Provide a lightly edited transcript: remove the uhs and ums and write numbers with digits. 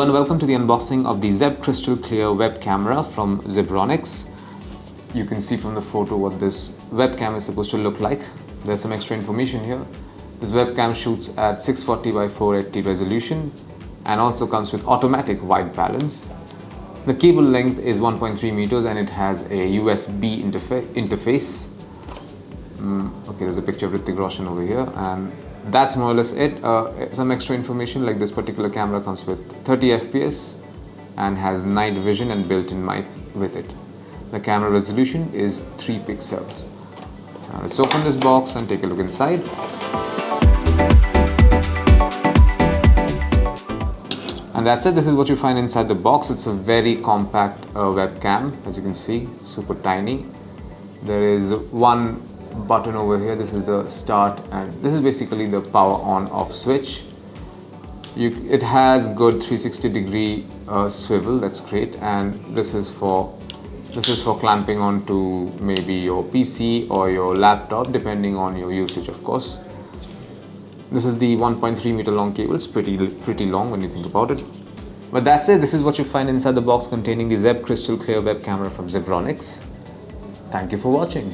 and welcome to the unboxing of the ZEB-Crystal Clear web camera from Zebronics. You can see from the photo what this webcam is supposed to look like. There's some extra information here. This webcam shoots at 640 by 480 resolution and also comes with automatic white balance. The cable length is 1.3 meters and it has a USB interface. Okay, there's a picture of Hrithik Roshan over here, and that's more or less it. Some extra information like this particular camera comes with 30 FPS and has night vision and built-in mic with it. The camera resolution is 3 pixels. Now let's open this box and take a look inside. And that's it. This is what you find inside the box. It's a very compact webcam, as you can see, super tiny. There is one button over here. This is the start, and this is basically the power on off switch. It has good 360-degree swivel. That's great. And this is for clamping onto maybe your PC or your laptop, depending on your usage, of course. This is the 1.3 meter long cable. It's pretty long when you think about it. But that's it. This is what you find inside the box containing the ZEB-Crystal Clear web camera from Zebronics. Thank you for watching.